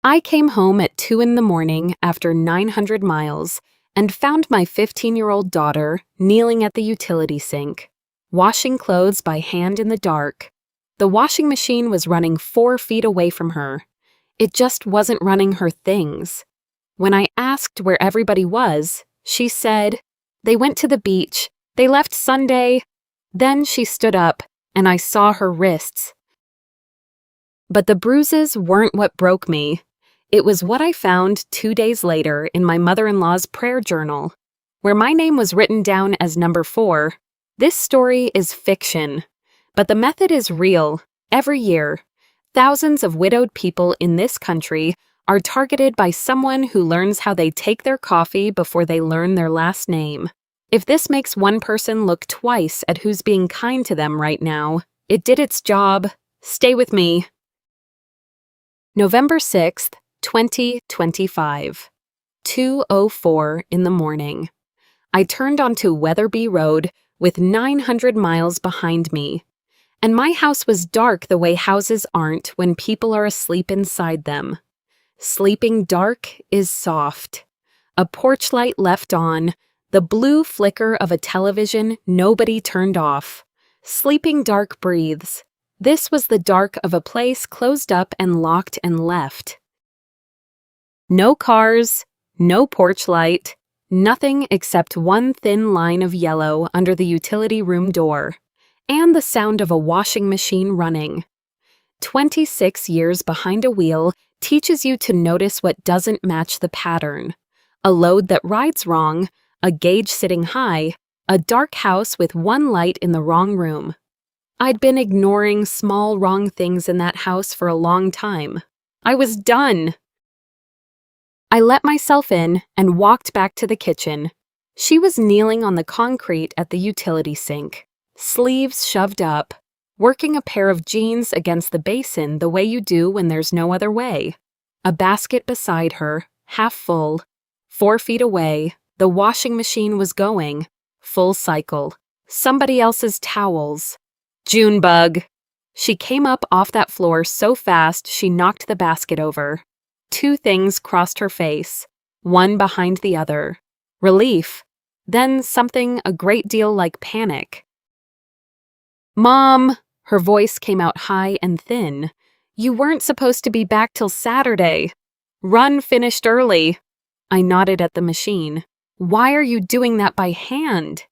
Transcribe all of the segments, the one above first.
I came home at 2 in the morning after 900 miles and found my 15-year-old daughter kneeling at the utility sink, washing clothes by hand in the dark. The washing machine was running 4 feet away from her. It just wasn't running her things. When I asked where everybody was, she said, "They went to the beach. They left Sunday." Then she stood up, and I saw her wrists. But the bruises weren't what broke me. It was what I found 2 days later in my mother-in-law's prayer journal, where my name was written down as number 4. This story is fiction, but the method is real. Every year, thousands of widowed people in this country are targeted by someone who learns how they take their coffee before they learn their last name. If this makes one person look twice at who's being kind to them right now, it did its job. Stay with me. November 6th, 2025, 2:04 in the morning. I turned onto Weatherby Road with 900 miles behind me, and my house was dark the way houses aren't when people are asleep inside them. Sleeping dark is soft. A porch light left on, the blue flicker of a television nobody turned off. Sleeping dark breathes. This was the dark of a place closed up and locked and left. No cars, no porch light, nothing except one thin line of yellow under the utility room door, and the sound of a washing machine running. 26 years behind a wheel teaches you to notice what doesn't match the pattern. A load that rides wrong, a gauge sitting high, a dark house with one light in the wrong room. I'd been ignoring small wrong things in that house for a long time. I was done. I let myself in and walked back to the kitchen. She was kneeling on the concrete at the utility sink, sleeves shoved up, working a pair of jeans against the basin the way you do when there's no other way. A basket beside her, half full. 4 feet away, the washing machine was going, full cycle. Somebody else's towels. Junebug. She came up off that floor so fast she knocked the basket over. 2 things crossed her face, one behind the other. Relief, then something a great deal like panic. "Mom," her voice came out high and thin. "You weren't supposed to be back till Saturday. Run finished early." I nodded at the machine. "Why are you doing that by hand?"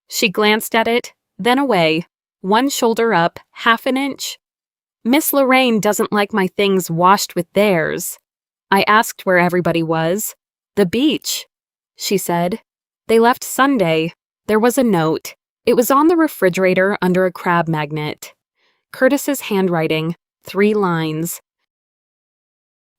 She glanced at it, then away, one shoulder up, half an inch. "Miss Lorraine doesn't like my things washed with theirs." I asked where everybody was. "The beach," she said. "They left Sunday." There was a note. It was on the refrigerator under a crab magnet. Curtis's handwriting, 3 lines.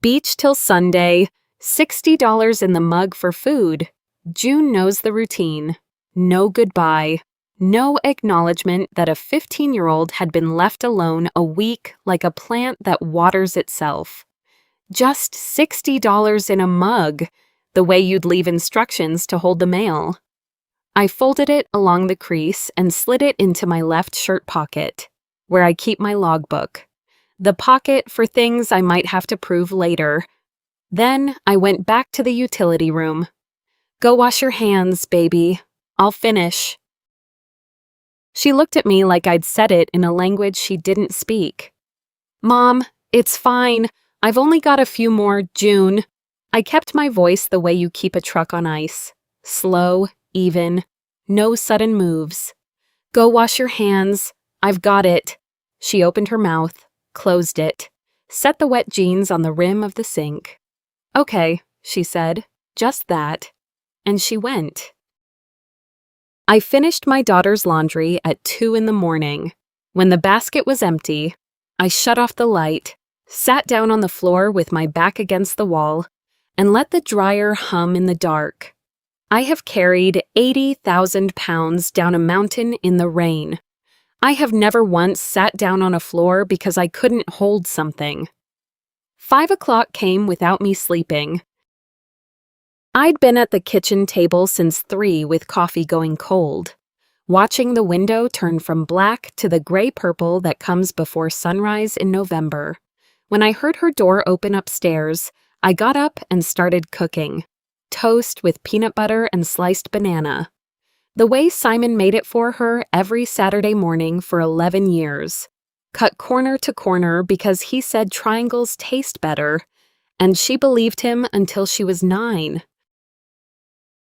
"Beach till Sunday, $60 in the mug for food. June knows the routine. No goodbye. No acknowledgement that a 15-year-old had been left alone a week like a plant that waters itself. Just $60 in a mug, the way you'd leave instructions to hold the mail." I folded it along the crease and slid it into my left shirt pocket, where I keep my logbook. The pocket for things I might have to prove later. Then I went back to the utility room. "Go wash your hands, baby. I'll finish." She looked at me like I'd said it in a language she didn't speak. "Mom, it's fine. I've only got a few more, June." I kept my voice the way you keep a truck on ice. Slow, even, no sudden moves. "Go wash your hands. I've got it." She opened her mouth, closed it, set the wet jeans on the rim of the sink. "Okay," she said, "just that." And she went. I finished my daughter's laundry at 2 in the morning. When the basket was empty, I shut off the light, sat down on the floor with my back against the wall, and let the dryer hum in the dark. I have carried 80,000 pounds down a mountain in the rain. I have never once sat down on a floor because I couldn't hold something. 5 o'clock came without me sleeping. I'd been at the kitchen table since 3 with coffee going cold, watching the window turn from black to the gray-purple that comes before sunrise in November, When I heard her door open upstairs, I got up and started cooking. Toast with peanut butter and sliced banana. The way Simon made it for her every Saturday morning for 11 years. Cut corner to corner because he said triangles taste better, and she believed him until she was 9.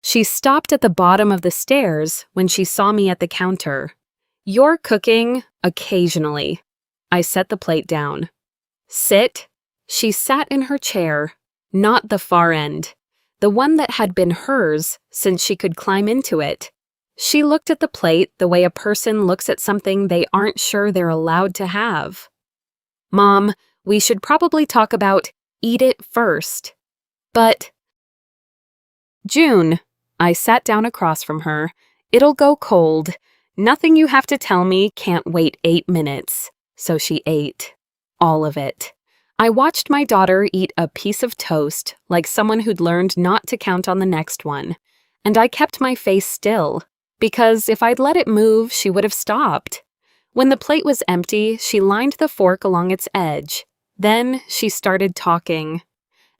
She stopped at the bottom of the stairs when she saw me at the counter. "You're cooking occasionally." I set the plate down. "Sit." She sat in her chair, not the far end, the one that had been hers since she could climb into it. She looked at the plate the way a person looks at something they aren't sure they're allowed to have. "Mom, we should probably talk about eat it first." "But—" "June," I sat down across from her, "it'll go cold. Nothing you have to tell me can't wait 8 minutes." So she ate. All of it. I watched my daughter eat a piece of toast like someone who'd learned not to count on the next one, and I kept my face still, because if I'd let it move, she would have stopped. When the plate was empty, she lined the fork along its edge. Then she started talking.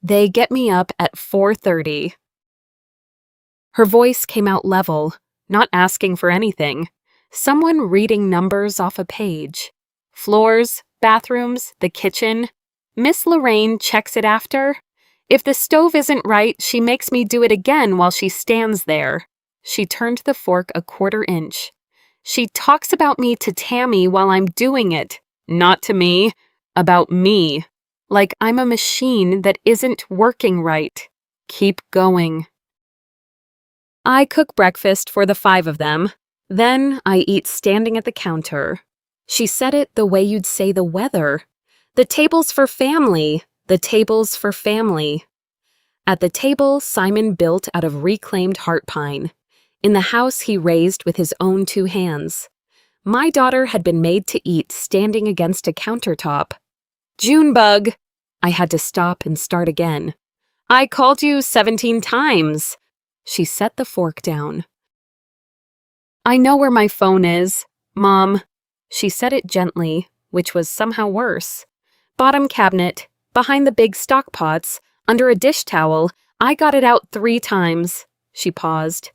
"They get me up at 4:30. Her voice came out level, not asking for anything. Someone reading numbers off a page. Floors, bathrooms, the kitchen. Miss Lorraine checks it after. If the stove isn't right, she makes me do it again while she stands there. She turned the fork a 1/4 inch. She talks about me to Tammy while I'm doing it. Not to me. About me. Like I'm a machine that isn't working right. Keep going. I cook breakfast for the 5 of them. Then I eat standing at the counter. She said it the way you'd say the weather. "The table's for family. The table's for family." At the table Simon built out of reclaimed heart pine. In the house he raised with his own 2 hands. My daughter had been made to eat standing against a countertop. "Junebug." I had to stop and start again. "I called you 17 times. She set the fork down. "I know where my phone is, Mom." She said it gently, which was somehow worse. "Bottom cabinet, behind the big stock pots, under a dish towel. I got it out 3 times. She paused.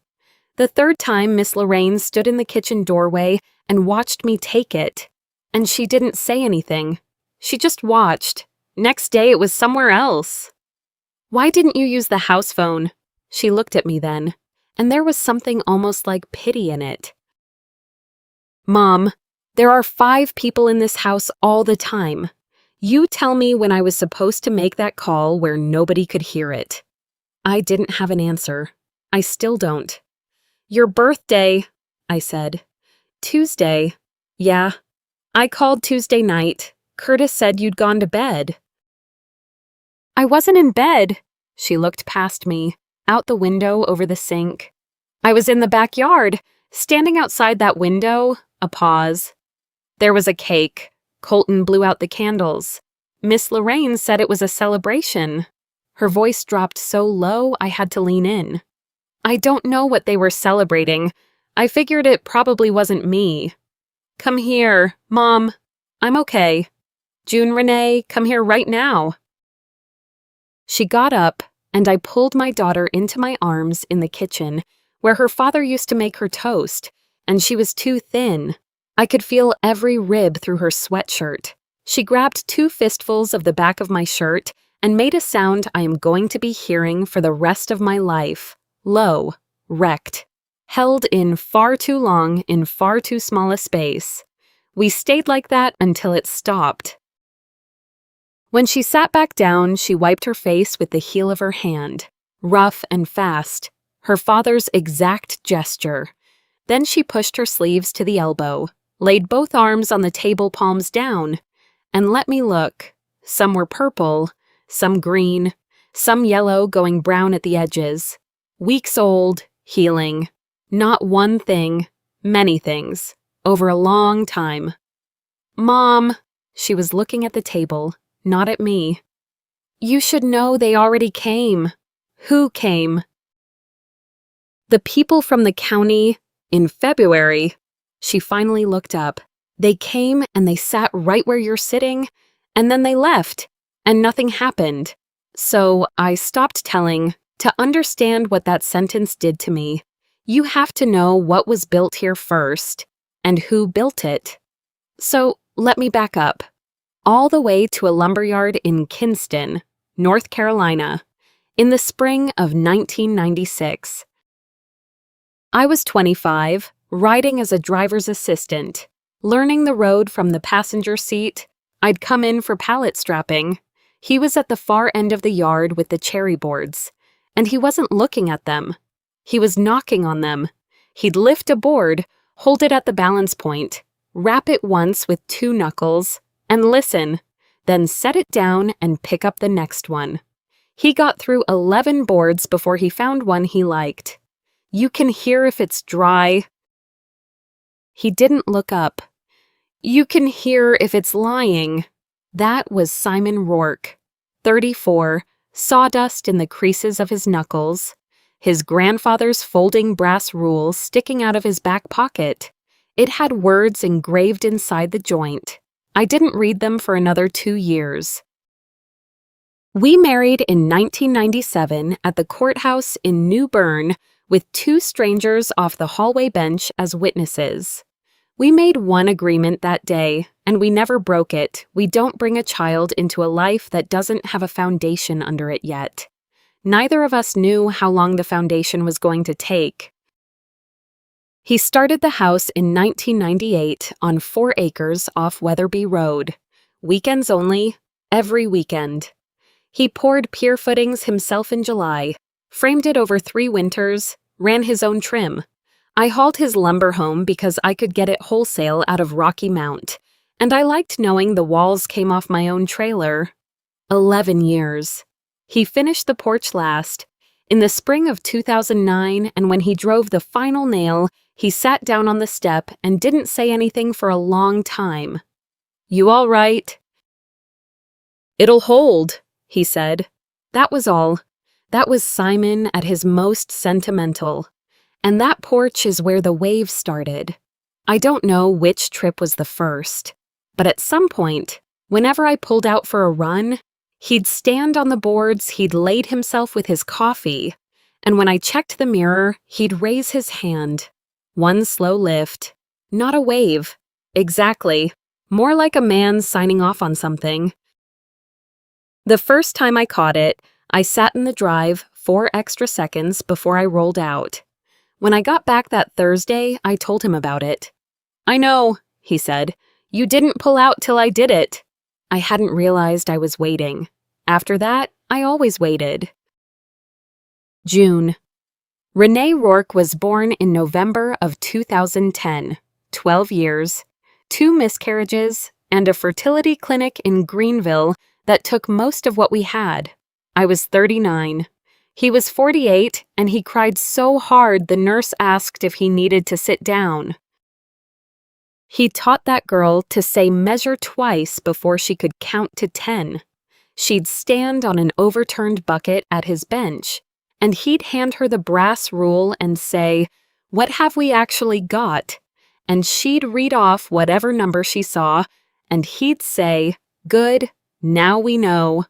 The 3rd time, Miss Lorraine stood in the kitchen doorway and watched me take it. And she didn't say anything. She just watched. Next day it was somewhere else. "Why didn't you use the house phone?" She looked at me then, and there was something almost like pity in it. "Mom, there are 5 people in this house all the time. You tell me when I was supposed to make that call where nobody could hear it." I didn't have an answer. I still don't. "Your birthday," I said. "Tuesday. Yeah. I called Tuesday night. Curtis said you'd gone to bed." "I wasn't in bed." She looked past me, out the window over the sink. "I was in the backyard, standing outside that window." A pause. "There was a cake. Colton blew out the candles. Miss Lorraine said it was a celebration." Her voice dropped so low I had to lean in. "I don't know what they were celebrating. I figured it probably wasn't me." "Come here, Mom. I'm okay. June Renee, come here right now." She got up, and I pulled my daughter into my arms in the kitchen, where her father used to make her toast, and she was too thin. I could feel every rib through her sweatshirt. She grabbed 2 fistfuls of the back of my shirt and made a sound I am going to be hearing for the rest of my life. Low, wrecked, held in far too long in far too small a space. We stayed like that until it stopped. When she sat back down, she wiped her face with the heel of her hand, rough and fast, her father's exact gesture. Then she pushed her sleeves to the elbow, laid both arms on the table palms down, and let me look. Some were purple, some green, some yellow going brown at the edges. Weeks old, healing. Not one thing, many things, over a long time. "Mom," she was looking at the table, not at me. "You should know they already came." "Who came?" "The people from the county, in February." She finally looked up. "They came and they sat right where you're sitting, and then they left, And nothing happened. So I stopped telling. To understand what that sentence did to me, you have to know what was built here first and who built it. So let me back up. All the way to a lumberyard in Kinston, North Carolina, in the spring of 1996. I was 25, riding as a driver's assistant, learning the road from the passenger seat. I'd come in for pallet strapping. He was at the far end of the yard with the cherry boards, and he wasn't looking at them. He was knocking on them. He'd lift a board, hold it at the balance point, rap it once with 2 knuckles, and listen, then set it down and pick up the next one. He got through 11 boards before he found one he liked. You can hear if it's dry. He didn't look up. You can hear if it's lying. That was Simon Rourke, 34, sawdust in the creases of his knuckles, his grandfather's folding brass rule sticking out of his back pocket. It had words engraved inside the joint. I didn't read them for another 2 years. We married in 1997 at the courthouse in New Bern with 2 strangers off the hallway bench as witnesses. We made one agreement that day, and we never broke it. We don't bring a child into a life that doesn't have a foundation under it yet. Neither of us knew how long the foundation was going to take. He started the house in 1998 on 4 acres off Weatherby Road. Weekends only, every weekend. He poured pier footings himself in July, framed it over 3 winters, ran his own trim. I hauled his lumber home because I could get it wholesale out of Rocky Mount, and I liked knowing the walls came off my own trailer. 11 years. He finished the porch last. In the spring of 2009, and when he drove the final nail, he sat down on the step and didn't say anything for a long time. "You all right?" "It'll hold," he said. That was all. That was Simon at his most sentimental. And that porch is where the wave started. I don't know which trip was the first, but at some point, whenever I pulled out for a run, he'd stand on the boards, he'd laid himself with his coffee, and when I checked the mirror, he'd raise his hand. One slow lift. Not a wave. Exactly. More like a man signing off on something. The first time I caught it, I sat in the drive 4 extra seconds before I rolled out. When I got back that Thursday, I told him about it. "I know," he said. "You didn't pull out till I did it." I hadn't realized I was waiting. After that, I always waited. June. Renee Rourke was born in November of 2010, 12 years, 2 miscarriages, and a fertility clinic in Greenville that took most of what we had. I was 39. He was 48, and he cried so hard the nurse asked if he needed to sit down. He taught that girl to say measure twice before she could count to 10. She'd stand on an overturned bucket at his bench, and he'd hand her the brass rule and say, "What have we actually got?" And she'd read off whatever number she saw, and he'd say, "Good, now we know."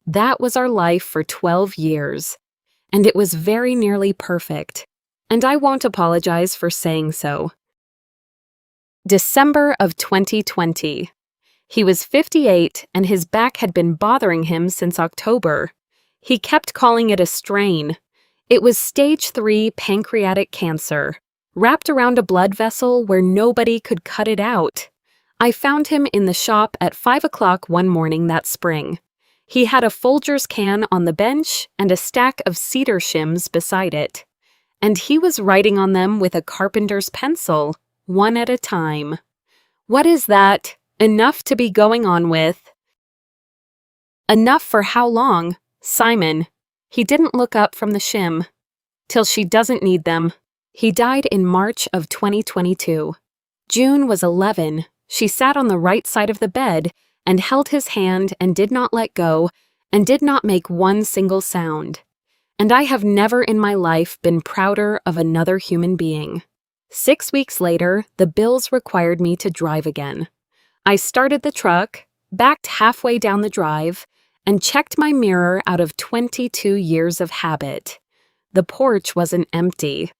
That was our life for 12 years. And it was very nearly perfect, and I won't apologize for saying so. December of 2020. He was 58, and his back had been bothering him since October. He kept calling it a strain. It was stage 3 pancreatic cancer, wrapped around a blood vessel where nobody could cut it out. I found him in the shop at 5 o'clock one morning that spring. He had a Folgers can on the bench and a stack of cedar shims beside it. And he was writing on them with a carpenter's pencil, one at a time. What is that? Enough to be going on with. Enough for how long? Simon. He didn't look up from the shim. Till she doesn't need them. He died in March of 2022. June was 11. She sat on the right side of the bed and held his hand and did not let go, and did not make one single sound. And I have never in my life been prouder of another human being. 6 weeks later, the bills required me to drive again. I started the truck, backed halfway down the drive, and checked my mirror out of 22 years of habit. The porch wasn't empty.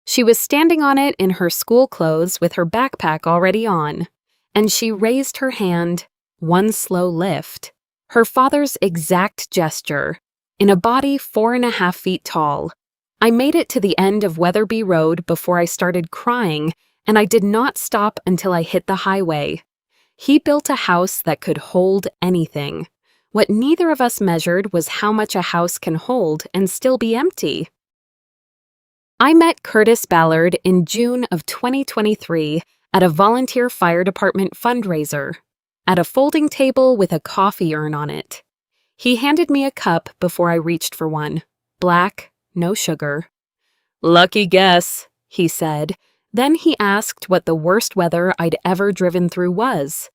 She was standing on it in her school clothes with her backpack already on, and she raised her hand, one slow lift. Her father's exact gesture, in a body 4.5 feet tall. I made it to the end of Weatherby Road before I started crying, and I did not stop until I hit the highway. He built a house that could hold anything. What neither of us measured was how much a house can hold and still be empty. I met Curtis Ballard in June of 2023 at a volunteer fire department fundraiser, at a folding table with a coffee urn on it. He handed me a cup before I reached for one. Black, no sugar. "Lucky guess," he said. Then he asked what the worst weather I'd ever driven through was.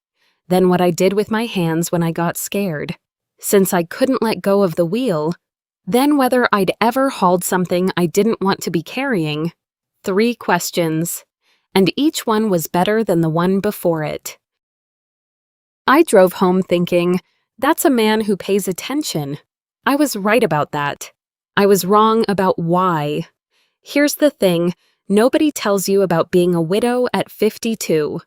Then what I did with my hands when I got scared. Since I couldn't let go of the wheel. Then whether I'd ever hauled something I didn't want to be carrying. 3 questions. And each one was better than the one before it. I drove home thinking, that's a man who pays attention. I was right about that. I was wrong about why. Here's the thing, nobody tells you about being a widow at 52.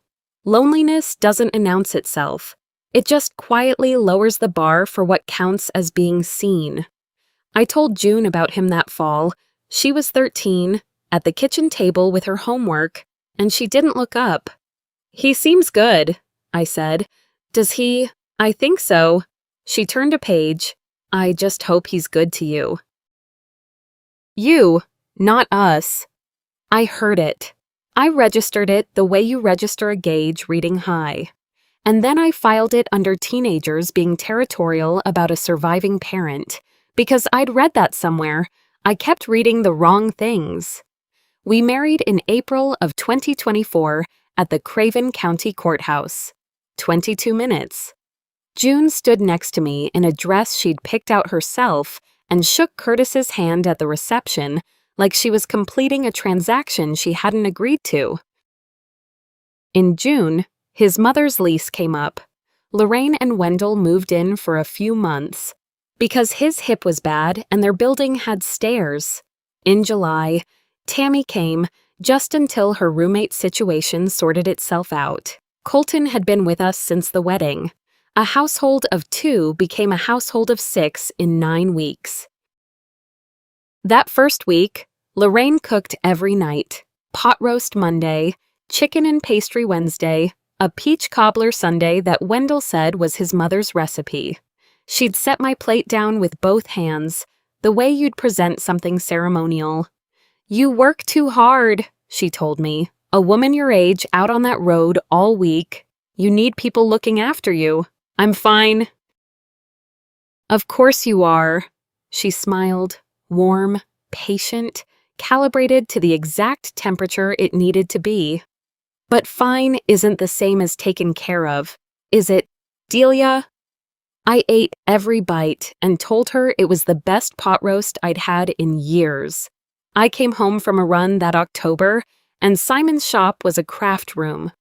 Loneliness doesn't announce itself. It just quietly lowers the bar for what counts as being seen. I told June about him that fall. She was 13, at the kitchen table with her homework, and she didn't look up. "He seems good," I said. "Does he?" "I think so." She turned a page. "I just hope he's good to you." You, not us. I heard it. I registered it the way you register a gauge reading high. And then I filed it under teenagers being territorial about a surviving parent, because I'd read that somewhere. I kept reading the wrong things. We married in April of 2024 at the Craven County Courthouse. 22 minutes. June stood next to me in a dress she'd picked out herself and shook Curtis's hand at the reception like she was completing a transaction she hadn't agreed to. In June, his mother's lease came up. Lorraine and Wendell moved in for a few months because his hip was bad and their building had stairs. In July, Tammy came just until her roommate's situation sorted itself out. Colton had been with us since the wedding. A household of 2 became a household of 6 in 9 weeks. That first week, Lorraine cooked every night. Pot roast Monday, chicken and pastry Wednesday, a peach cobbler Sunday that Wendell said was his mother's recipe. She'd set my plate down with both hands, the way you'd present something ceremonial. "You work too hard," she told me. "A woman your age out on that road all week. You need people looking after you. I'm fine." "Of course you are." She smiled, warm, patient, calibrated to the exact temperature it needed to be. "But fine isn't the same as taken care of, is it, Delia?" I ate every bite and told her it was the best pot roast I'd had in years. I came home from a run that October, and Simon's shop was a craft room.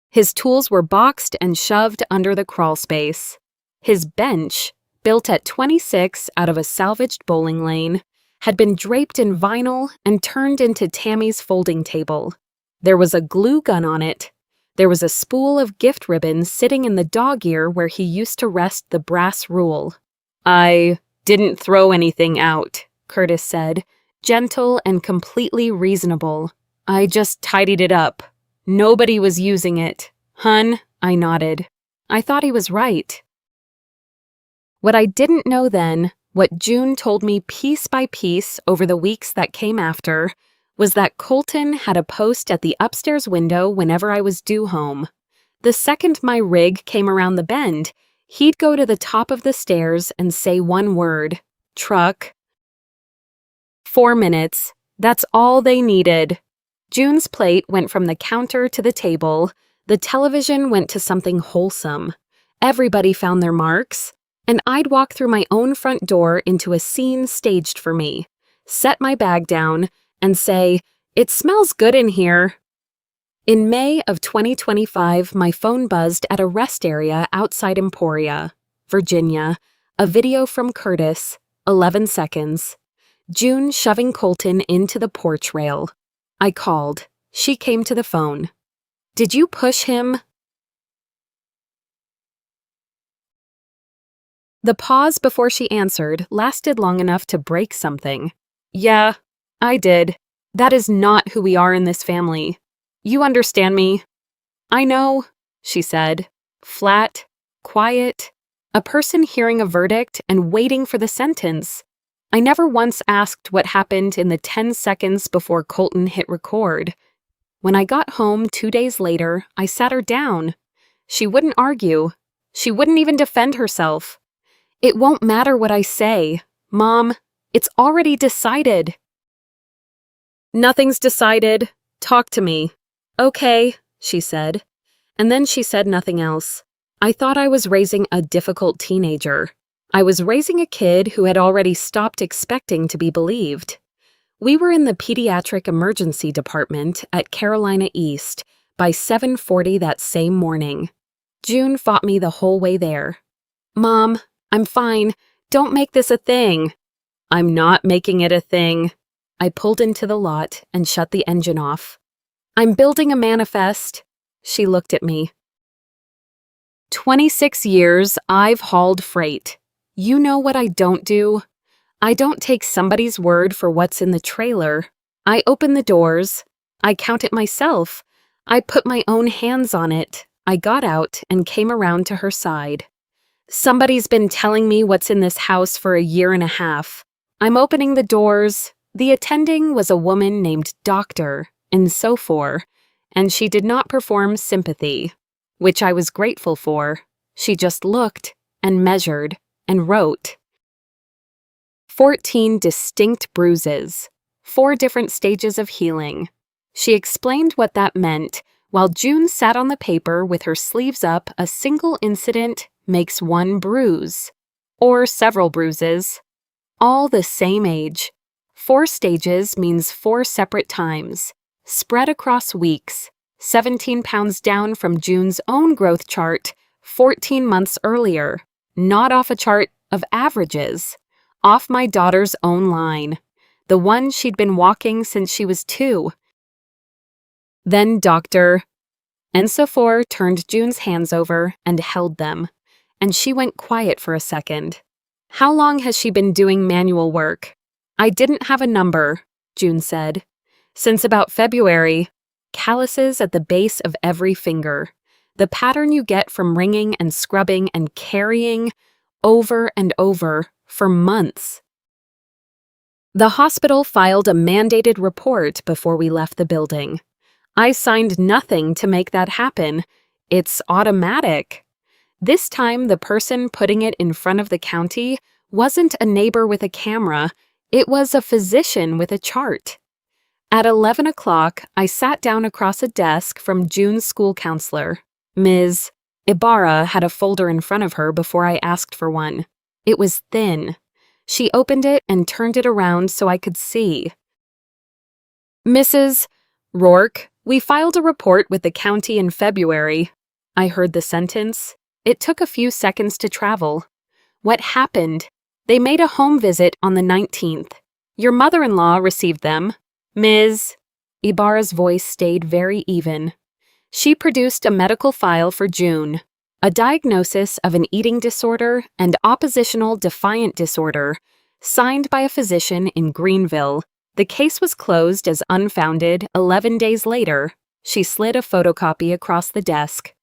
His tools were boxed and shoved under the crawl space. His bench, built at 26 out of a salvaged bowling lane, had been draped in vinyl and turned into Tammy's folding table. There was a glue gun on it. There was a spool of gift ribbon sitting in the dog ear where he used to rest the brass rule. "I didn't throw anything out," Curtis said, gentle and completely reasonable. "I just tidied it up. Nobody was using it." "Hun," I nodded. I thought he was right. What I didn't know then, what June told me piece by piece over the weeks that came after, was that Colton had a post at the upstairs window whenever I was due home. The second my rig came around the bend, he'd go to the top of the stairs and say one word, "Truck." 4 minutes. That's all they needed. June's plate went from the counter to the table. The television went to something wholesome. Everybody found their marks, and I'd walk through my own front door into a scene staged for me, set my bag down, and say, "It smells good in here." In May of 2025, my phone buzzed at a rest area outside Emporia, Virginia. A video from Curtis, 11 seconds. June shoving Colton into the porch rail. I called. She came to the phone. Did you push him? The pause before she answered lasted long enough to break something. Yeah, I did. That is not who we are in this family. You understand me? I know, she said. Flat, quiet, a person hearing a verdict and waiting for the sentence. I never once asked what happened in the 10 seconds before Colton hit record. When I got home 2 days later, I sat her down. She wouldn't argue. She wouldn't even defend herself. It won't matter what I say. Mom, it's already decided. Nothing's decided. Talk to me. Okay, she said. And then she said nothing else. I thought I was raising a difficult teenager. I was raising a kid who had already stopped expecting to be believed. We were in the pediatric emergency department at Carolina East by 7:40 that same morning. June fought me the whole way there. Mom, I'm fine. Don't make this a thing. I'm not making it a thing. I pulled into the lot and shut the engine off. I'm building a manifest. She looked at me. 26 years I've hauled freight. You know what I don't do? I don't take somebody's word for what's in the trailer. I open the doors. I count it myself. I put my own hands on it. I got out and came around to her side. Somebody's been telling me what's in this house for a year and a half. I'm opening the doors. The attending was a woman named Doctor, and so forth, and she did not perform sympathy, which I was grateful for. She just looked and measured and wrote. 14 distinct bruises, 4 different stages of healing. She explained what that meant while June sat on the paper with her sleeves up. A single incident makes 1 bruise, or several bruises, all the same age. 4 stages means 4 separate times, spread across weeks, 17 pounds down from June's own growth chart 14 months earlier, not off a chart of averages, off my daughter's own line, the one she'd been walking since she was 2. Then Dr. Ensofor turned June's hands over and held them, and she went quiet for a second. How long has she been doing manual work? I didn't have a number, June said. Since about February. Calluses at the base of every finger. The pattern you get from wringing and scrubbing and carrying over and over for months. The hospital filed a mandated report before we left the building. I signed nothing to make that happen. It's automatic. This time, the person putting it in front of the county wasn't a neighbor with a camera. It was a physician with a chart. At 11 o'clock, I sat down across a desk from June's school counselor. Ms. Ibarra had a folder in front of her before I asked for one. It was thin. She opened it and turned it around so I could see. Mrs. Rourke, we filed a report with the county in February. I heard the sentence. It took a few seconds to travel. What happened? They made a home visit on the 19th. Your mother-in-law received them. Ms. Ibarra's voice stayed very even. She produced a medical file for June, a diagnosis of an eating disorder and oppositional defiant disorder, signed by a physician in Greenville. The case was closed as unfounded 11 days later. She slid a photocopy across the desk.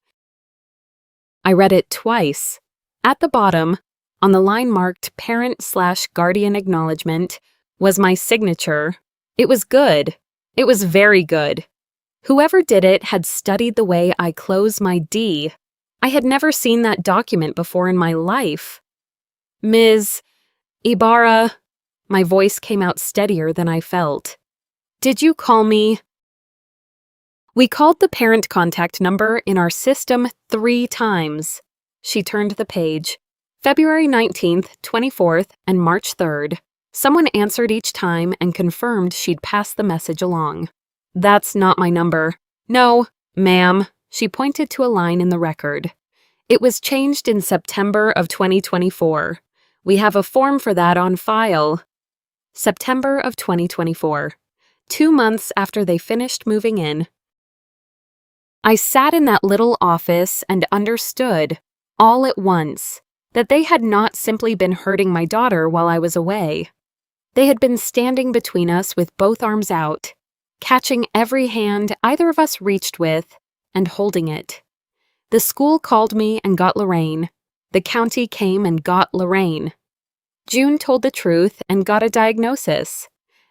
I read it twice. At the bottom, on the line marked Parent/Guardian Acknowledgement, was my signature. It was good. It was very good. Whoever did it had studied the way I close my D. I had never seen that document before in my life. Ms. Ibarra, my voice came out steadier than I felt. Did you call me? We called the parent contact number in our system 3 times. She turned the page. February 19th, 24th, and March 3rd. Someone answered each time and confirmed she'd passed the message along. That's not my number. No, Ma'am, she pointed to a line in the record. It was changed in September of 2024. We have a form for that on file. September of 2024. 2 months after they finished moving in. I sat in that little office and understood, all at once, that they had not simply been hurting my daughter while I was away. They had been standing between us with both arms out, catching every hand either of us reached with and holding it. The school called me and got Lorraine. The county came and got Lorraine. June told the truth and got a diagnosis.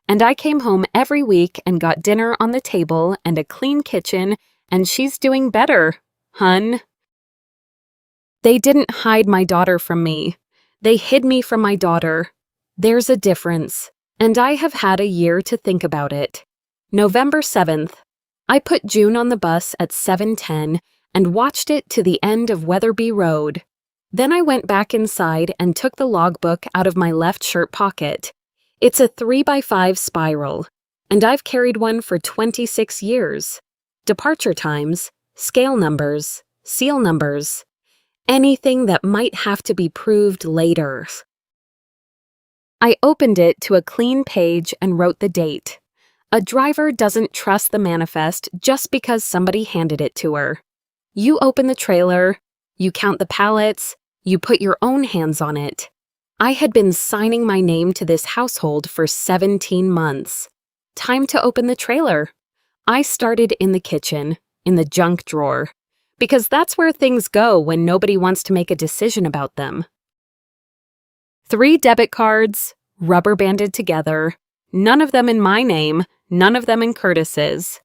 And I came home every week and got dinner on the table and a clean kitchen, and she's doing better, hun. They didn't hide my daughter from me. They hid me from my daughter. There's a difference, and I have had a year to think about it. November 7th. I put June on the bus at 7:10 and watched it to the end of Weatherby Road. Then I went back inside and took the logbook out of my left shirt pocket. It's a 3x5 spiral, and I've carried one for 26 years. Departure times, scale numbers, seal numbers, anything that might have to be proved later. I opened it to a clean page and wrote the date. A driver doesn't trust the manifest just because somebody handed it to her. You open the trailer, you count the pallets, you put your own hands on it. I had been signing my name to this household for 17 months. Time to open the trailer. I started in the kitchen, in the junk drawer, because that's where things go when nobody wants to make a decision about them. 3 debit cards, rubber banded together, none of them in my name, none of them in Curtis's.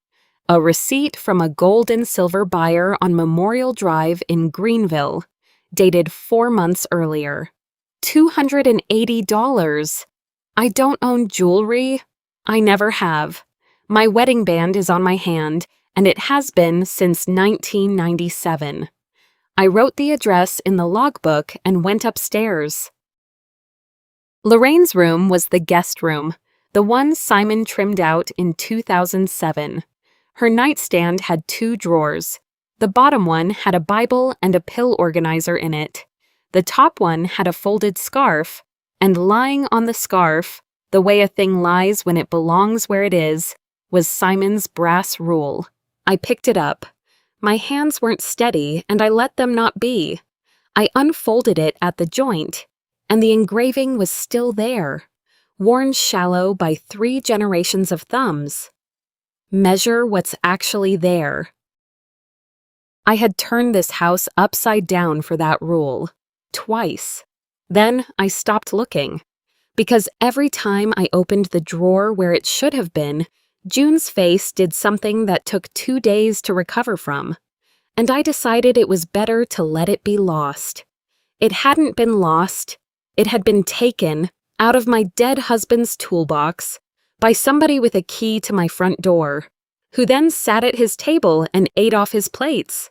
A receipt from a gold and silver buyer on Memorial Drive in Greenville, dated 4 months earlier. $280. I don't own jewelry. I never have. My wedding band is on my hand, and it has been since 1997. I wrote the address in the logbook and went upstairs. Lorraine's room was the guest room, the one Simon trimmed out in 2007. Her nightstand had 2 drawers. The bottom one had a Bible and a pill organizer in it. The top one had a folded scarf, and lying on the scarf, the way a thing lies when it belongs where it is, was Simon's brass rule. I picked it up. My hands weren't steady, and I let them not be. I unfolded it at the joint, and the engraving was still there, worn shallow by 3 generations of thumbs. Measure what's actually there. I had turned this house upside down for that rule, twice. Then I stopped looking, because every time I opened the drawer where it should have been, June's face did something that took 2 days to recover from, and I decided it was better to let it be lost. It hadn't been lost. It had been taken out of my dead husband's toolbox by somebody with a key to my front door, who then sat at his table and ate off his plates.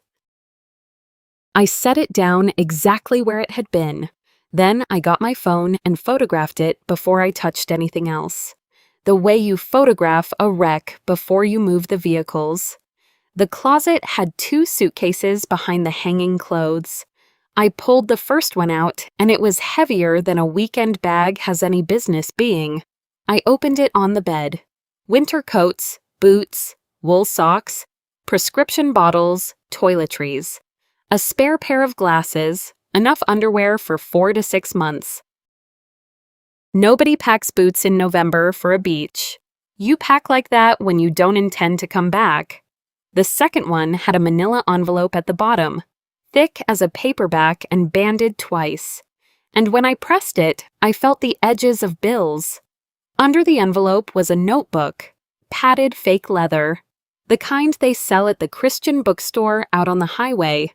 I set it down exactly where it had been. Then I got my phone and photographed it before I touched anything else. The way you photograph a wreck before you move the vehicles. The closet had 2 suitcases behind the hanging clothes. I pulled the first one out, and it was heavier than a weekend bag has any business being. I opened it on the bed. Winter coats, boots, wool socks, prescription bottles, toiletries. A spare pair of glasses, enough underwear for 4 to 6 months. Nobody packs boots in November for a beach. You pack like that when you don't intend to come back. The second one had a manila envelope at the bottom, thick as a paperback and banded twice. And when I pressed it, I felt the edges of bills. Under the envelope was a notebook, padded fake leather, the kind they sell at the Christian bookstore out on the highway,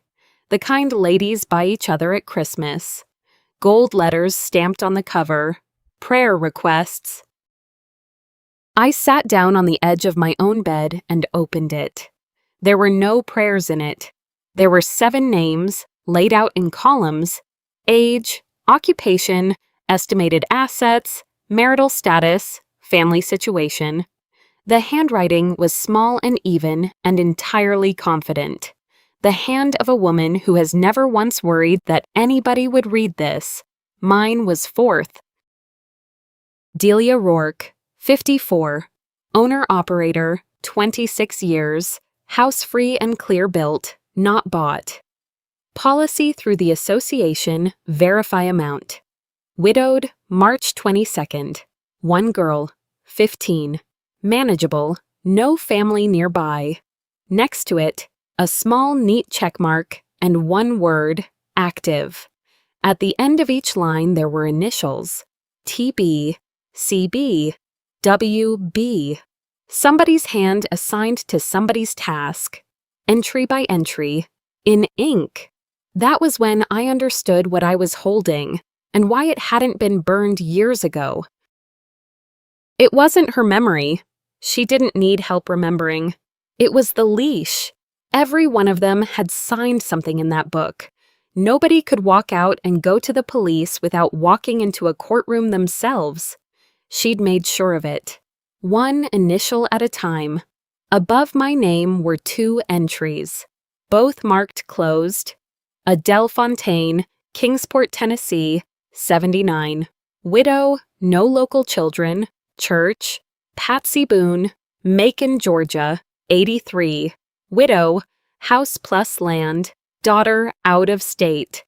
the kind ladies buy each other at Christmas. Gold letters stamped on the cover, prayer requests. I sat down on the edge of my own bed and opened it. There were no prayers in it. There were 7 names, laid out in columns: age, occupation, estimated assets, marital status, family situation. The handwriting was small and even and entirely confident. The hand of a woman who has never once worried that anybody would read this. Mine was fourth. Delia Rourke, 54, owner-operator, 26 years, house free and clear built, not bought. Policy through the association, verify amount. Widowed, March 22nd. One girl, 15. Manageable, no family nearby. Next to it, a small neat checkmark and one word, active. At the end of each line there were initials, TB, CB, WB. Somebody's hand assigned to somebody's task, entry by entry, in ink. That was when I understood what I was holding and why it hadn't been burned years ago. It wasn't her memory. She didn't need help remembering. It was the leash. Every one of them had signed something in that book. Nobody could walk out and go to the police without walking into a courtroom themselves. She'd made sure of it. One initial at a time. Above my name were 2 entries, both marked closed. Adele Fontaine, Kingsport, Tennessee, 79. Widow, no local children. Church, Patsy Boone, Macon, Georgia, 83. Widow, house plus land. Daughter, out of state.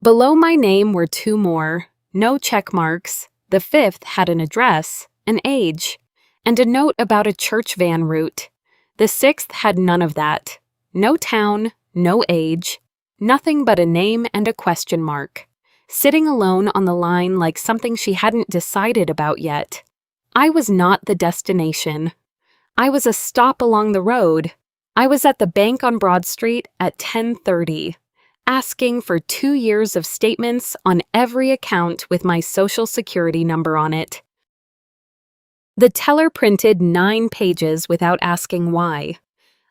Below my name were 2 more, no check marks. The 5th had an address, an age, and a note about a church van route. The 6th had none of that. No town, no age, nothing but a name and a question mark, sitting alone on the line like something she hadn't decided about yet. I was not the destination. I was a stop along the road. I was at the bank on Broad Street at 10:30, asking for 2 years of statements on every account with my Social Security number on it. The teller printed 9 pages without asking why.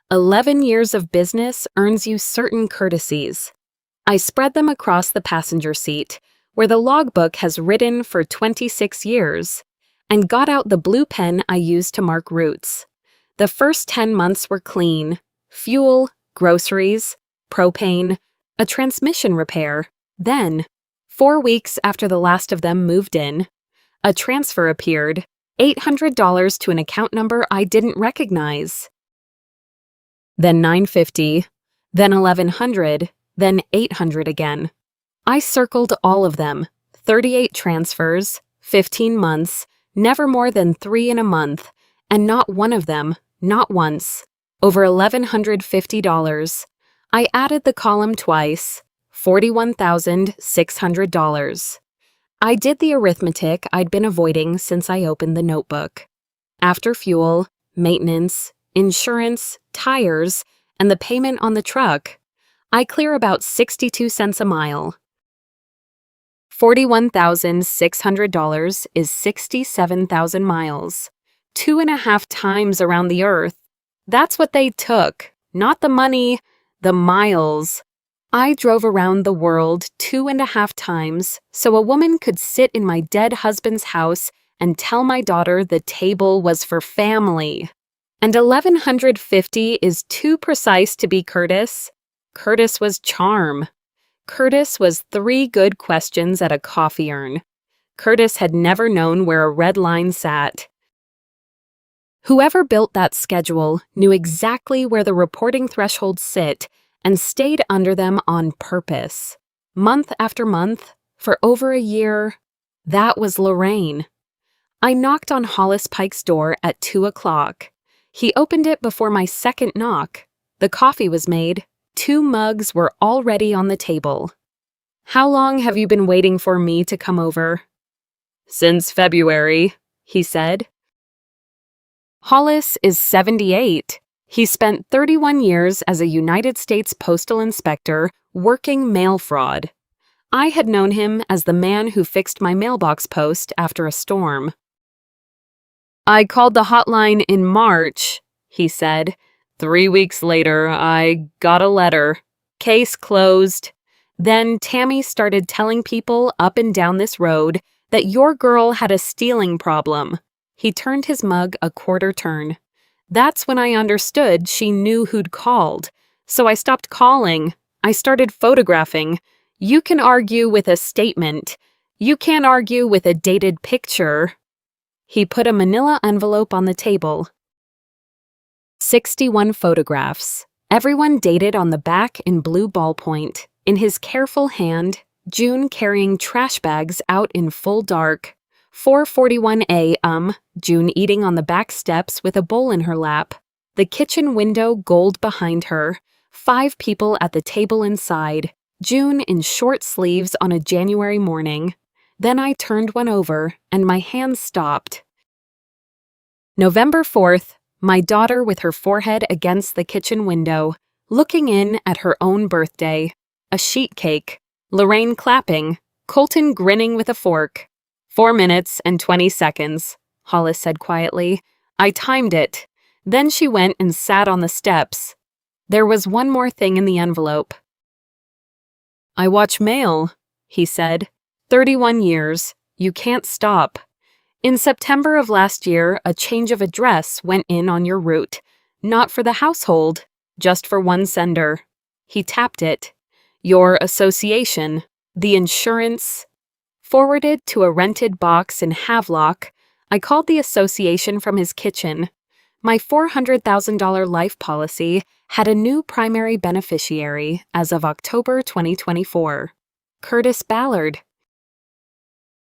11 years of business earns you certain courtesies. I spread them across the passenger seat, where the logbook has written for 26 years, and got out the blue pen I used to mark routes. The first 10 months were clean. Fuel, groceries, propane, a transmission repair. Then, 4 weeks after the last of them moved in, a transfer appeared, $800 to an account number I didn't recognize. Then $950, then $1,100, then $800 again. I circled all of them, 38 transfers, 15 months, never more than 3 in a month, and not one of them, not once, over $1,150. I added the column twice, $41,600. I did the arithmetic I'd been avoiding since I opened the notebook. After fuel, maintenance, insurance, tires, and the payment on the truck, I clear about 62 cents a mile. $41,600 is 67,000 miles, 2.5 times around the earth. That's what they took, not the money, the miles. I drove around the world 2.5 times so a woman could sit in my dead husband's house and tell my daughter the table was for family. And $1,150 is too precise to be Curtis. Curtis was charm. Curtis was 3 good questions at a coffee urn. Curtis had never known where a red line sat. Whoever built that schedule knew exactly where the reporting thresholds sit and stayed under them on purpose. Month after month, for over a year. That was Lorraine. I knocked on Hollis Pike's door at 2 o'clock. He opened it before my second knock. The coffee was made. 2 mugs were already on the table. "How long have you been waiting for me to come over?" "Since February," he said. Hollis is 78. He spent 31 years as a United States postal inspector working mail fraud. I had known him as the man who fixed my mailbox post after a storm. "I called the hotline in March," he said. 3 weeks later, I got a letter. Case closed. Then Tammy started telling people up and down this road that your girl had a stealing problem. He turned his mug a quarter turn. That's when I understood she knew who'd called. So I stopped calling. I started photographing. You can argue with a statement. You can't argue with a dated picture. He put a manila envelope on the table. 61 photographs. Everyone dated on the back in blue ballpoint. In his careful hand, June carrying trash bags out in full dark. 4:41 a.m., June eating on the back steps with a bowl in her lap. The kitchen window gold behind her. 5 people at the table inside. June in short sleeves on a January morning. Then I turned one over, and my hands stopped. November 4th, my daughter with her forehead against the kitchen window, looking in at her own birthday. A sheet cake. Lorraine clapping. Colton grinning with a fork. 4 minutes and 20 seconds, Hollis said quietly. I timed it. Then she went and sat on the steps. There was one more thing in the envelope. I watch mail, he said. 31 years. You can't stop. In September of last year, a change of address went in on your route. Not for the household, just for one sender. He tapped it. Your association, the insurance. Forwarded to a rented box in Havelock, I called the association from his kitchen. My $400,000 life policy had a new primary beneficiary as of October 2024. Curtis Ballard.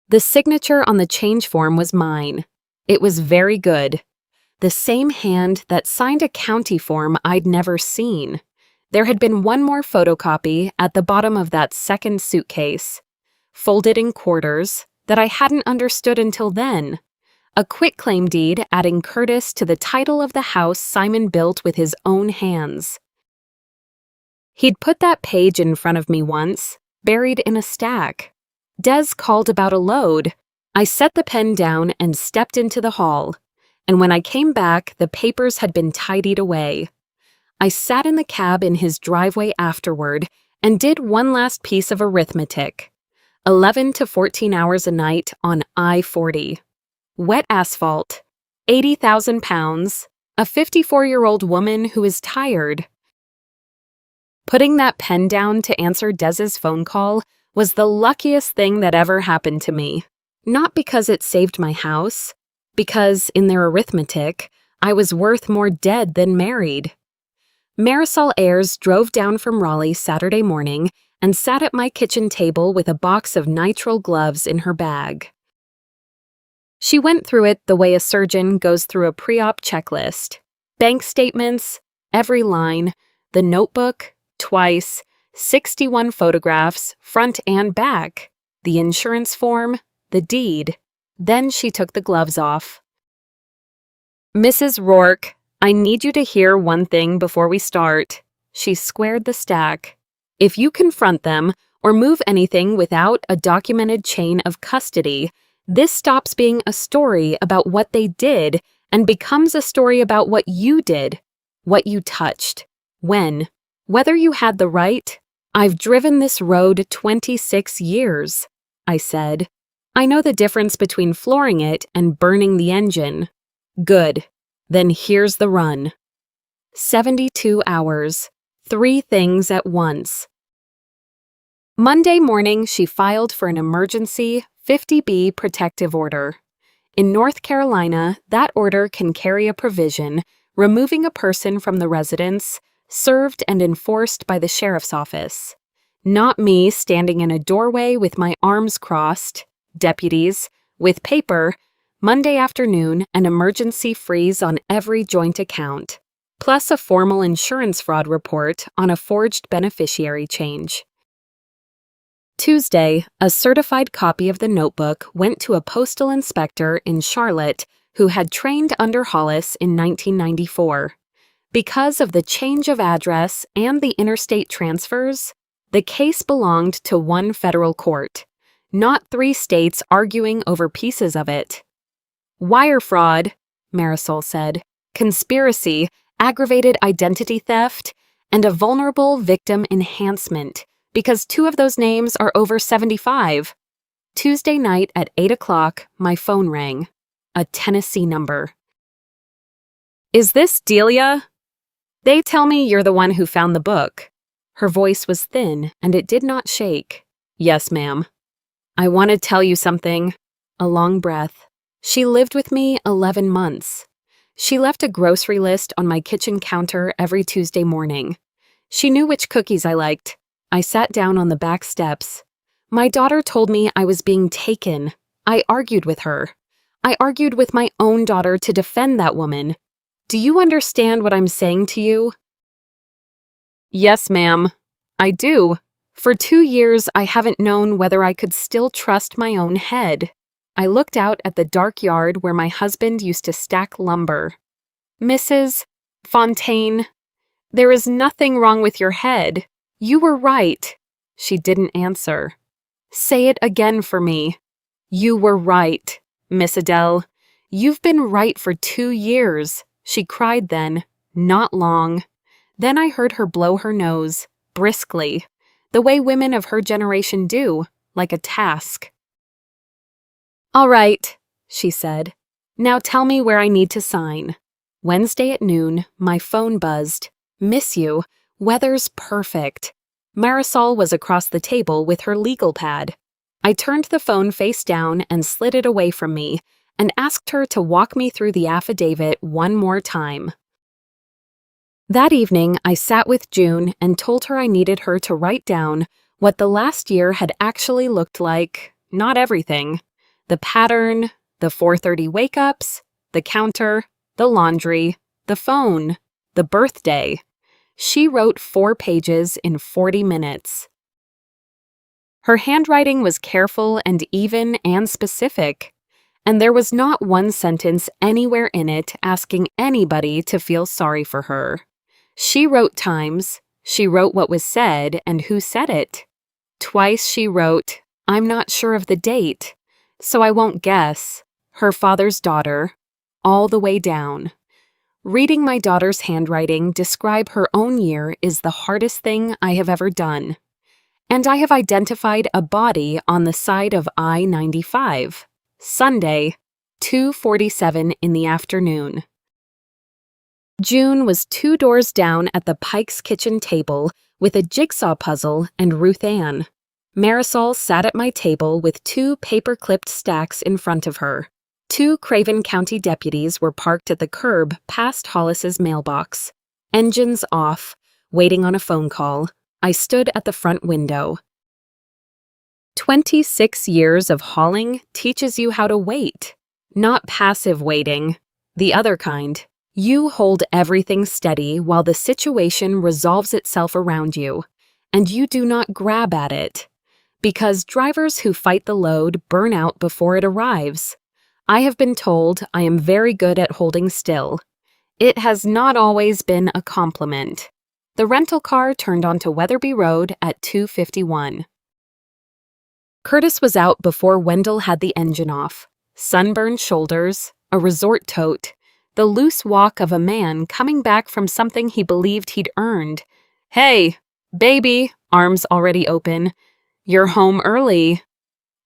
The signature on the change form was mine. It was very good. The same hand that signed a county form I'd never seen. There had been one more photocopy at the bottom of that second suitcase, folded in quarters, that I hadn't understood until then. A quitclaim deed adding Curtis to the title of the house Simon built with his own hands. He'd put that page in front of me once, buried in a stack. Des called about a load. I set the pen down and stepped into the hall, and when I came back, the papers had been tidied away. I sat in the cab in his driveway afterward and did one last piece of arithmetic. 11 to 14 hours a night on I-40. Wet asphalt. 80,000 pounds. A 54-year-old woman who is tired. Putting that pen down to answer Des's phone call was the luckiest thing that ever happened to me. Not because it saved my house, because, in their arithmetic, I was worth more dead than married. Marisol Ayres drove down from Raleigh Saturday morning and sat at my kitchen table with a box of nitrile gloves in her bag. She went through it the way a surgeon goes through a pre-op checklist. Bank statements, every line, the notebook, twice, 61 photographs, front and back, the insurance form, the deed. Then she took the gloves off. Mrs. Rourke, I need you to hear one thing before we start. She squared the stack. If you confront them or move anything without a documented chain of custody, this stops being a story about what they did and becomes a story about what you did, what you touched, when, whether you had the right. I've driven this road 26 years, I said. I know the difference between flooring it and burning the engine. Good. Then here's the run. 72 hours. 3 things at once. Monday morning, she filed for an emergency 50B protective order. In North Carolina, that order can carry a provision removing a person from the residence, served and enforced by the sheriff's office. Not me standing in a doorway with my arms crossed. Deputies, with paper, Monday afternoon, an emergency freeze on every joint account, plus a formal insurance fraud report on a forged beneficiary change. Tuesday, a certified copy of the notebook went to a postal inspector in Charlotte who had trained under Hollis in 1994. Because of the change of address and the interstate transfers, the case belonged to one federal court, not 3 states arguing over pieces of it. Wire fraud, Marisol said, conspiracy, aggravated identity theft, and a vulnerable victim enhancement, because 2 of those names are over 75. Tuesday night at 8 o'clock, my phone rang. a Tennessee number. "Is this Delia? They tell me you're the one who found the book." Her voice was thin, and it did not shake. "Yes, ma'am." "I want to tell you something." A long breath. "She lived with me 11 months. She left a grocery list on my kitchen counter every Tuesday morning. She knew which cookies I liked. I sat down on the back steps. My daughter told me I was being taken. I argued with her. I argued with my own daughter to defend that woman. Do you understand what I'm saying to you?" "Yes, ma'am. I do. For 2 years, I haven't known whether I could still trust my own head." I looked out at the dark yard where my husband used to stack lumber. "Mrs. Fontaine, there is nothing wrong with your head. You were right." She didn't answer. "Say it again for me." "You were right, Miss Adele. You've been right for 2 years." She cried then, not long. Then I heard her blow her nose, briskly, the way women of her generation do, like a task. "All right," she said. "Now tell me where I need to sign." Wednesday at noon, my phone buzzed. "Miss you. Weather's perfect." Marisol was across the table with her legal pad. I turned the phone face down and slid it away from me and asked her to walk me through the affidavit one more time. That evening, I sat with June and told her I needed her to write down what the last year had actually looked like, not everything. The pattern, the 4:30 wake-ups, the counter, the laundry, the phone, the birthday. She wrote 4 pages in 40 minutes. Her handwriting was careful and even and specific, and there was not one sentence anywhere in it asking anybody to feel sorry for her. She wrote times, she wrote what was said and who said it. Twice she wrote, "I'm not sure of the date, so I won't guess," her father's daughter, all the way down. Reading my daughter's handwriting describe her own year is the hardest thing I have ever done. And I have identified a body on the side of I-95, Sunday, 2:47 in the afternoon. June was 2 doors down at the Pike's kitchen table with a jigsaw puzzle and Ruth Ann. Marisol sat at my table with 2 paper-clipped stacks in front of her. 2 Craven County deputies were parked at the curb past Hollis's mailbox. Engines off, waiting on a phone call. I stood at the front window. 26 years of hauling teaches you how to wait. Not passive waiting, the other kind. You hold everything steady while the situation resolves itself around you, and you do not grab at it. Because drivers who fight the load burn out before it arrives. I have been told I am very good at holding still. It has not always been a compliment. The rental car turned onto Weatherby Road at 2:51. Curtis was out before Wendell had the engine off. Sunburned shoulders, a resort tote, the loose walk of a man coming back from something he believed he'd earned. "Hey, baby," arms already open. "You're home early."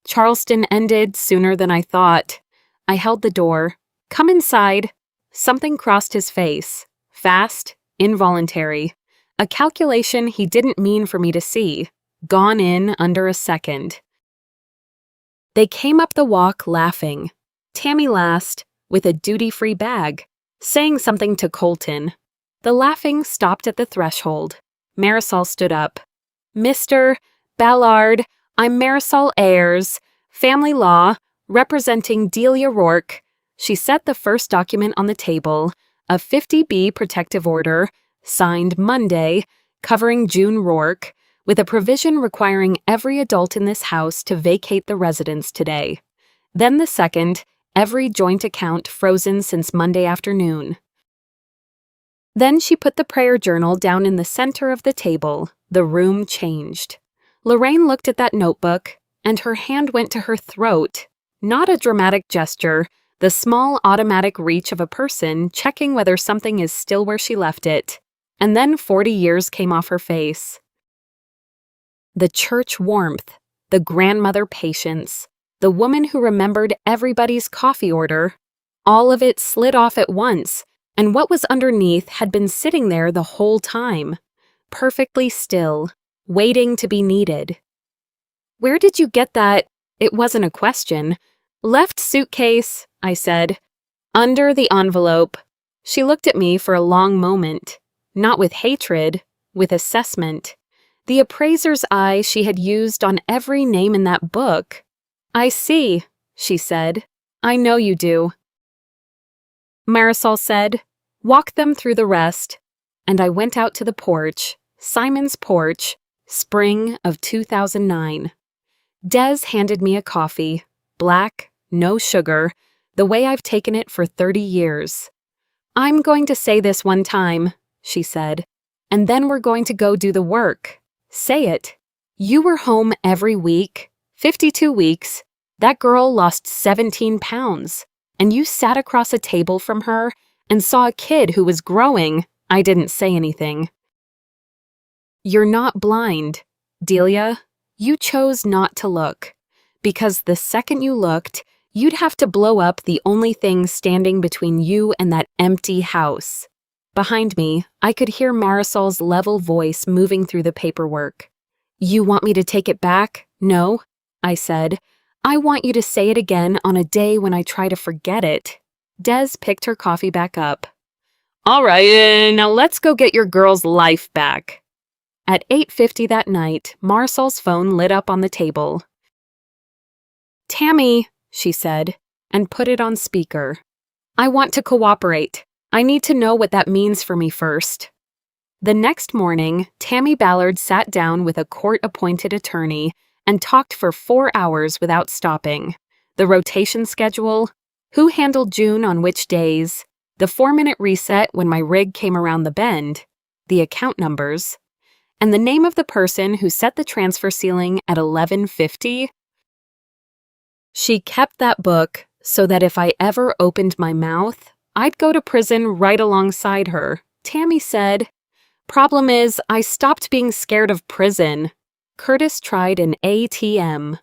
Charleston ended sooner than I thought. I held the door. "Come inside." Something crossed his face. Fast, involuntary. A calculation he didn't mean for me to see. Gone in under a second. They came up the walk laughing. Tammy last, with a duty-free bag, saying something to Colton. The laughing stopped at the threshold. Marisol stood up. "Mr. Ballard, I'm Marisol Ayers, family law, representing Delia Rourke." She set the first document on the table, a 50B protective order, signed Monday, covering June Rourke, with a provision requiring every adult in this house to vacate the residence today. Then the second, every joint account frozen since Monday afternoon. Then she put the prayer journal down in the center of the table. The room changed. Lorraine looked at that notebook, and her hand went to her throat. Not a dramatic gesture, the small automatic reach of a person checking whether something is still where she left it. And then 40 years came off her face. The church warmth, the grandmother patience, the woman who remembered everybody's coffee order, All of it slid off at once, and what was underneath had been sitting there the whole time, perfectly still, waiting to be needed. "Where did you get that?" It wasn't a question. "Left suitcase," I said. "Under the envelope." She looked at me for a long moment, not with hatred, with assessment. The appraiser's eye she had used on every name in that book. "I see," she said. "I know you do." Marisol said, "Walk them through the rest." And I went out to the porch, Simon's porch, spring of 2009. Des handed me a coffee, black, no sugar, the way I've taken it for 30 years. "I'm going to say this one time," she said, "and then we're going to go do the work. Say it. You were home every week, 52 weeks. That girl lost 17 pounds, and you sat across a table from her and saw a kid who was growing." I didn't say anything. "You're not blind, Delia. You chose not to look, because the second you looked, you'd have to blow up the only thing standing between you and that empty house." Behind me, I could hear Marisol's level voice moving through the paperwork. "You want me to take it back? No," I said. "I want you to say it again on a day when I try to forget it." Des picked her coffee back up. "All right, now let's go get your girl's life back." At 8:50 that night, Marisol's phone lit up on the table. "Tammy," she said, and put it on speaker. "I want to cooperate. I need to know what that means for me first." The next morning, Tammy Ballard sat down with a court-appointed attorney and talked for 4 hours without stopping. The rotation schedule, who handled June on which days, the 4-minute reset when my rig came around the bend, the account numbers, and the name of the person who set the transfer ceiling at 11:50. She kept that book so that if I ever opened my mouth, I'd go to prison right alongside her. Tammy said, "Problem is, I stopped being scared of prison." Curtis tried an ATM.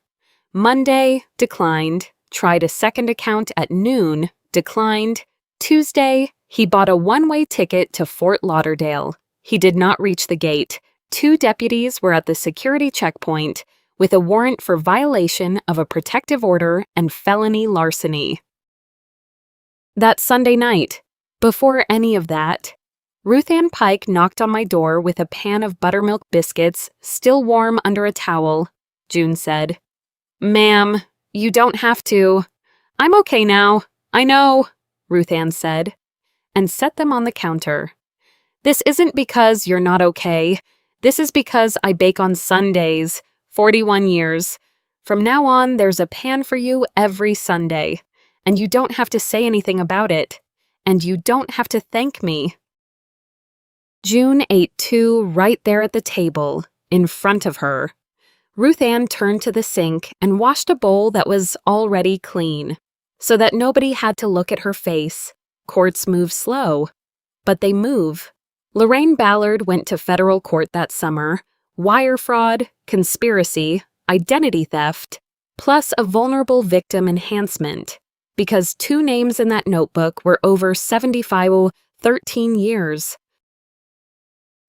Monday, declined. Tried a second account at noon, declined. Tuesday, he bought a one-way ticket to Fort Lauderdale. He did not reach the gate. 2 deputies were at the security checkpoint with a warrant for violation of a protective order and felony larceny. That Sunday night, before any of that, Ruth Ann Pike knocked on my door with a pan of buttermilk biscuits still warm under a towel. June said, "Ma'am, you don't have to." "I'm okay now. I know," Ruth Ann said, and set them on the counter. "This isn't because you're not okay. This is because I bake on Sundays, 41 years. From now on, there's a pan for you every Sunday, and you don't have to say anything about it, and you don't have to thank me." June ate too right there at the table, in front of her. Ruth Ann turned to the sink and washed a bowl that was already clean, so that nobody had to look at her face. Courts move slow, but they move. Lorraine Ballard went to federal court that summer. Wire fraud, conspiracy, identity theft, plus a vulnerable victim enhancement, because 2 names in that notebook were over 75, 13 years.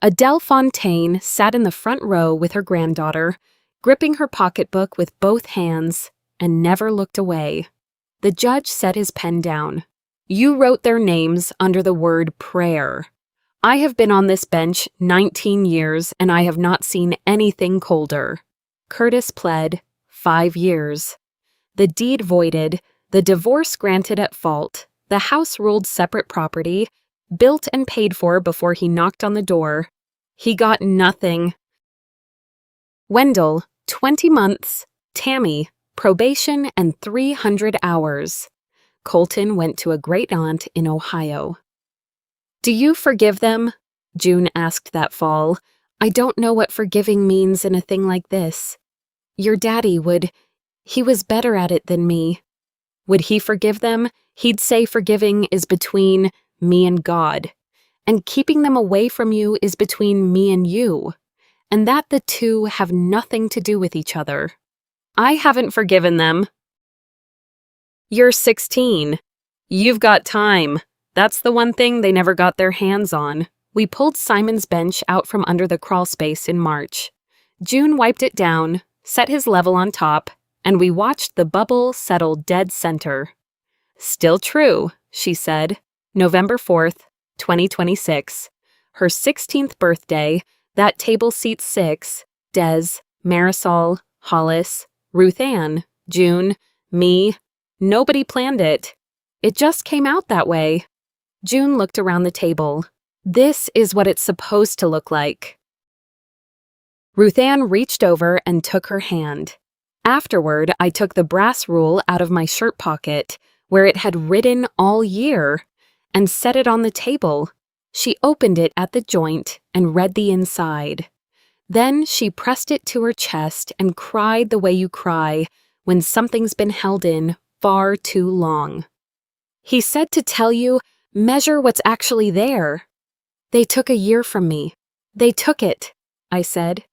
Adele Fontaine sat in the front row with her granddaughter, gripping her pocketbook with both hands, and never looked away. The judge set his pen down. "You wrote their names under the word prayer. I have been on this bench 19 years, and I have not seen anything colder." Curtis pled 5 years. The deed voided, the divorce granted at fault, the house ruled separate property, built and paid for before he knocked on the door. He got nothing. Wendell, 20 months. Tammy, probation and 300 hours. Colton went to a great-aunt in Ohio. "Do you forgive them?" June asked that fall. "I don't know what forgiving means in a thing like this. Your daddy would. He was better at it than me. Would he forgive them? He'd say forgiving is between me and God, and keeping them away from you is between me and you, and that the two have nothing to do with each other. I haven't forgiven them." "You're 16. You've got time. That's the one thing they never got their hands on. We pulled Simon's bench out from under the crawl space in March. June wiped it down, set his level on top, and we watched the bubble settle dead center. Still true, she said. November 4th, 2026. Her 16th birthday, that table seat 6, Des, Marisol, Hollis, Ruth Ann, June, me. Nobody planned it. It just came out that way. June looked around the table. This is what it's supposed to look like. Ruth Ann reached over and took her hand. Afterward, I took the brass rule out of my shirt pocket, where it had written all year, and set it on the table. She opened it at the joint and read the inside. Then she pressed it to her chest and cried the way you cry when something's been held in far too long. He said to tell you, measure what's actually there. They took a year from me. They took it, I said.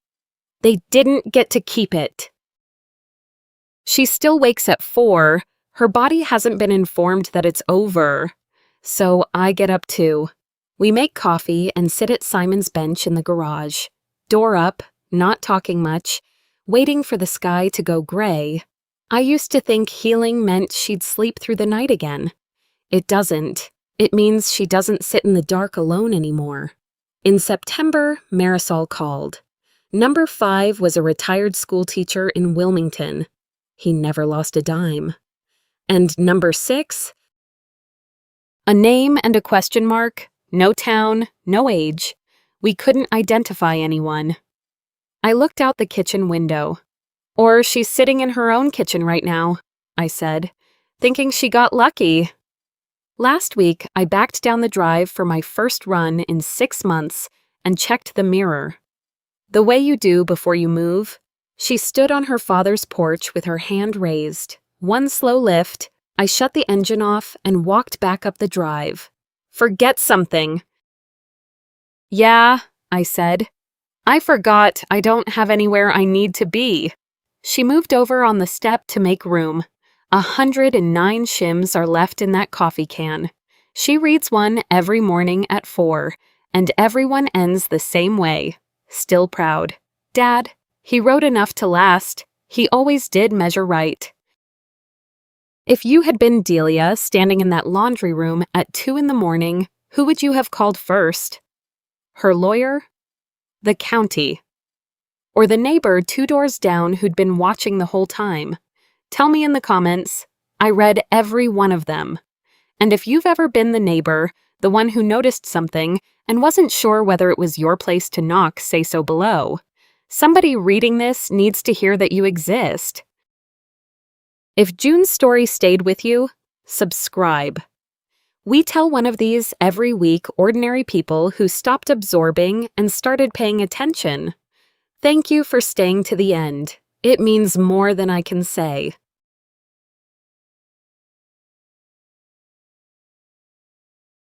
They didn't get to keep it. She still wakes at 4. Her body hasn't been informed that it's over. So I get up too. We make coffee and sit at Simon's bench in the garage. Door up, not talking much, waiting for the sky to go gray. I used to think healing meant she'd sleep through the night again. It doesn't. It means she doesn't sit in the dark alone anymore. In September, Marisol called. Number 5 was a retired school teacher in Wilmington. He never lost a dime. And number 6? A name and a question mark, no town, no age. We couldn't identify anyone. I looked out the kitchen window. Or she's sitting in her own kitchen right now, I said, thinking she got lucky. Last week, I backed down the drive for my first run in 6 months and checked the mirror. The way you do before you move. She stood on her father's porch with her hand raised. One slow lift, I shut the engine off and walked back up the drive. Forget something. Yeah, I said. I forgot I don't have anywhere I need to be. She moved over on the step to make room. 109 shims are left in that coffee can. She reads one every morning at 4, and everyone ends the same way. Still proud. Dad, he wrote enough to last. He always did measure right. If you had been Delia standing in that laundry room at 2 in the morning, who would you have called first? Her lawyer? The county? Or the neighbor 2 doors down who'd been watching the whole time? Tell me in the comments. I read every one of them. And if you've ever been the neighbor, the one who noticed something and wasn't sure whether it was your place to knock, say so below. Somebody reading this needs to hear that you exist. If June's story stayed with you, subscribe. We tell one of these every week, ordinary people who stopped absorbing and started paying attention. Thank you for staying to the end. It means more than I can say.